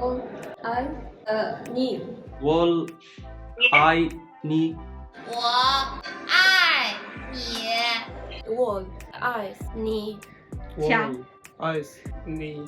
爱你，我爱你，我爱你，我爱你。我强爱你。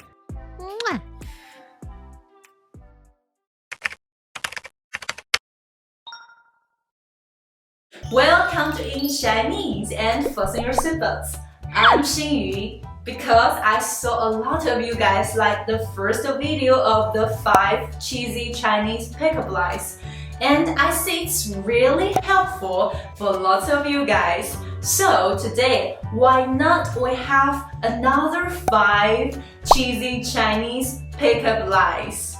Welcome to In Chinese and fasten your seatbelts. I'm Xinyu. Because I saw a lot of you guys like the first video of the 5 cheesy Chinese pickup lines. And I see it's really helpful for lots of you guys. So today, why not we have another 5 cheesy Chinese pickup lines?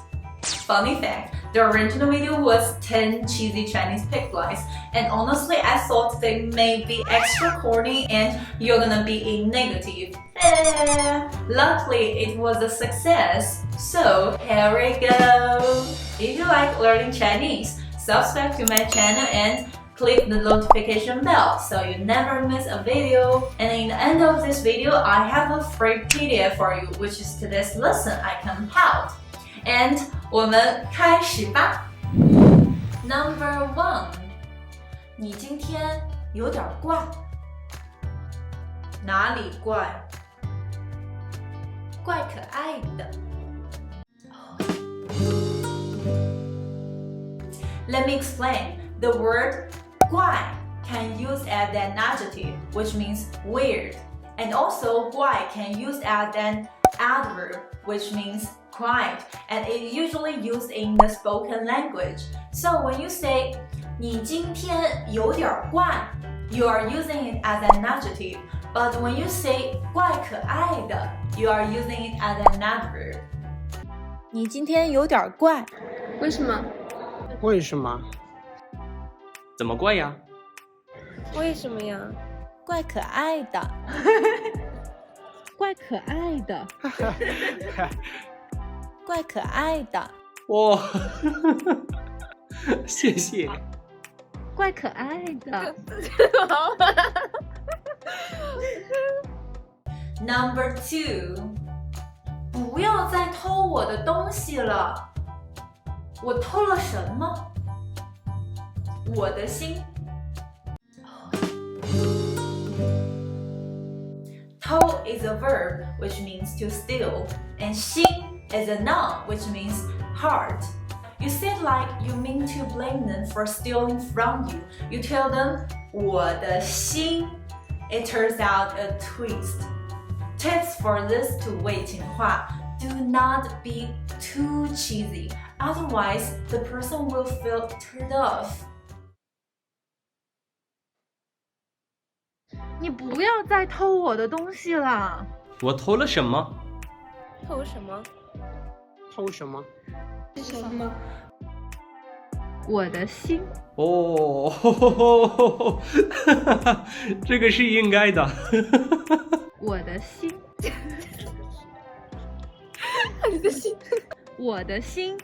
Funny fact, the original video was 10 cheesy Chinese pickup lines, and honestly I thought they may be extra corny and you're gonna be a negative. Luckily it was a success, so here we go. If you like learning Chinese, subscribe to my channel and click the notification bell so you never miss a video. And in the end of this video, I have a free PDF for you, which is today's lesson I compiled. And 我们开始吧。Number 1， 你今天有点怪。哪里怪？怪可爱的。Let me explain. The word 怪 can use as an adjective, which means weird. And also 怪 can use as an adverb, which means quiet, and it usually used in the spoken language. So when you say 你今天有点怪, you are using it as an adjective. But when you say 怪可爱的, you are using it as an adverb. 你今天有点怪，为什么？为什么？怎么怪呀？为什么呀？怪可爱的，怪可爱的，怪可爱的，哇，谢谢。怪可爱的。Number 2， 不要再偷我的东西了。我偷了什么？我的心。偷 is a verb, which means to steal, and 心 is a noun, which means heart. You say like you mean to blame them for stealing from you. You tell them 我的心. It turns out a twist. Tips for this 土味情话: do not be too cheesy, otherwise the person will feel turned off. 你不要再偷我的东西了。我偷了什么？偷什么？偷什么？什么？我的心，哦，这个是应该的。我的心，你的心。我的心，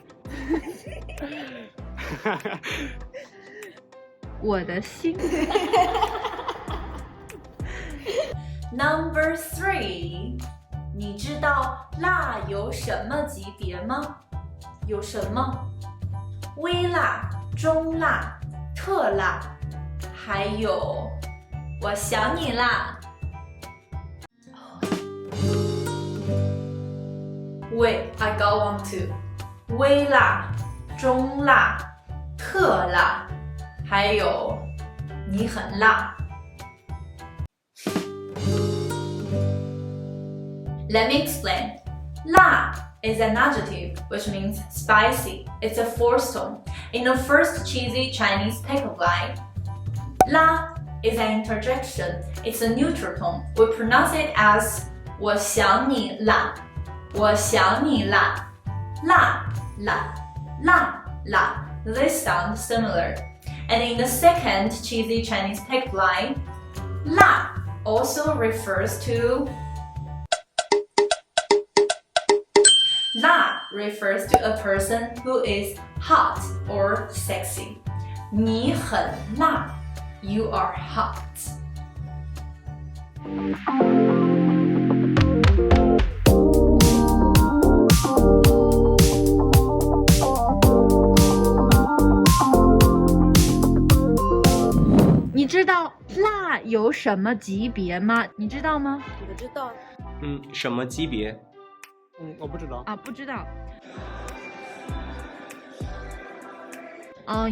我的心。Number 3， 你知道辣有什么级别吗？有什么？微辣、中辣、特辣，还有我想你啦。Wait, I got one too. 微辣、中辣、特辣，还有你很辣。Let me explain. 辣 is an adjective, which means spicy. It's a fourth tone. In the first cheesy Chinese pickup line, 辣 is an interjection. It's a neutral tone. We pronounce it as 我想你辣，我想你辣，辣辣辣辣。This sounds similar. And in the second cheesy Chinese pickup line, 辣 also refers to 辣 refers to a person who is hot or sexy. 你很辣 You are hot. 有什么级别吗？你知道吗？我不知道。什么级别？我不知道。啊，不知道。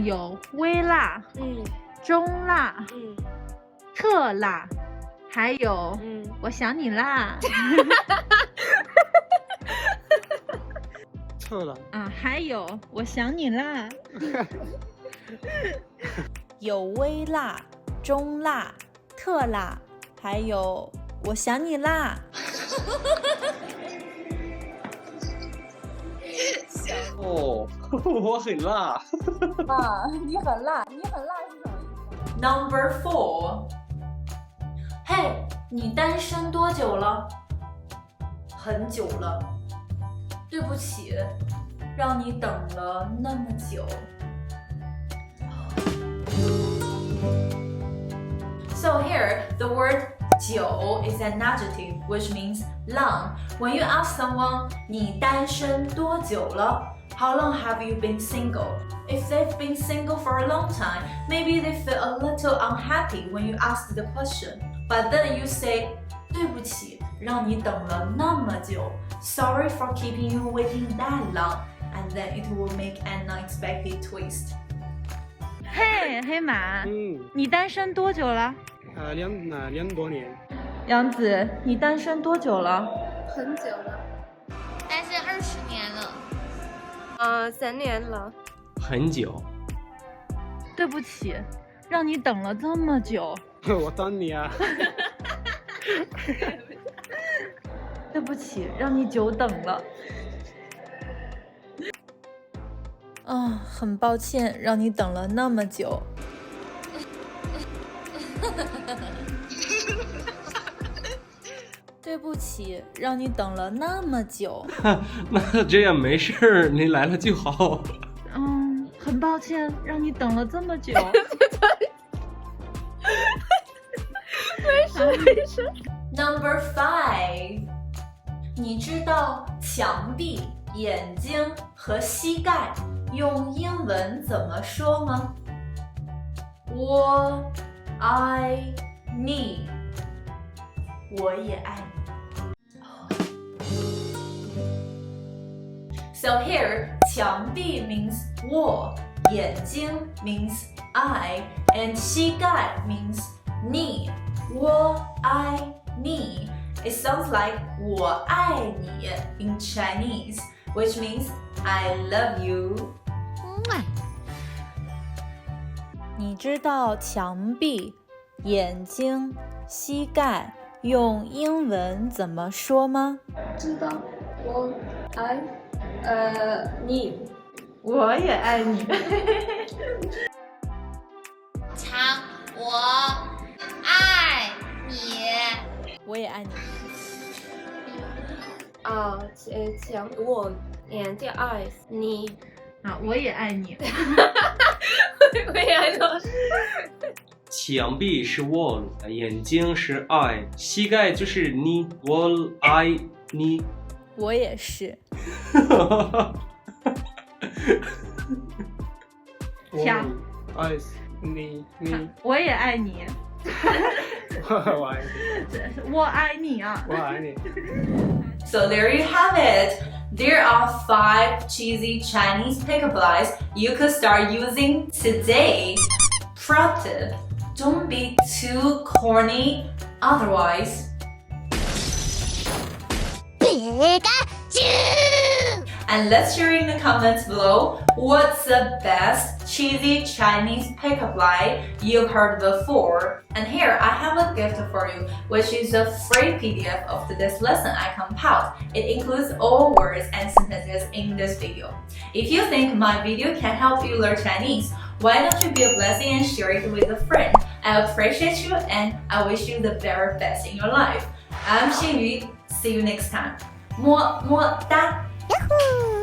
有微辣、中辣、特辣，还有我想你啦。特辣。还有我想你啦。有微辣、中辣、特辣，还有我想你啦。哦，我很辣。你很辣，你很辣是什么意思 ？Number 4， 嘿，你单身多久了？很久了。对不起，让你等了那么久。So here, the word 久 is an adjective, which means long. When you ask someone, 你单身多久了? How long have you been single? If they've been single for a long time, maybe they feel a little unhappy when you ask the question. But then you say, 对不起，让你等了那么久. Sorry for keeping you waiting that long. And then it will make an unexpected twist. 嘿，黑马，你单身多久了？两多年。杨子，你单身多久了？很久了。单身20年了。 3年了。很久。对不起，让你等了这么久。我等你啊。对不起，让你久等了。很抱歉，让你等了那么久。对不起，让你等了那么久。那这样没事儿，你来了就好。很抱歉，让你等了这么久。没事。Number 5， 你知道墙壁、眼睛和膝盖用英文怎么说吗？我爱你，我也爱你。So here, 墙壁 means wall, 眼睛 means eye, and 膝盖 means knee. 我爱你 It sounds like 我爱你 in Chinese, which means I love you. 你知道墙壁、眼睛、膝盖用英文怎么说吗？知道，我爱你，我也爱你。墙，我爱你。我也爱你。墙，我眼睛爱你。我也爱你。我也爱你。墙壁是 wall， 眼睛是 eye， 膝盖就是你，我爱你。我也是。墙，爱你。我也爱你。我爱你。我爱你啊！我爱你。So there you have it. There are 5 cheesy Chinese pickup lines you could start using today. Pro tip: don't be too corny, otherwise. And let's share in the comments below what's the best cheesy Chinese pickup line you've heard before. And here I have a gift for you, which is a free PDF of today's lesson I compiled. It includes all words and sentences in this video. If you think my video can help you learn Chinese, why don't you be a blessing and share it with a friend? I appreciate you and I wish you the very best in your life. I'm Xinyu. See you next time. 么么哒。 Yahoo!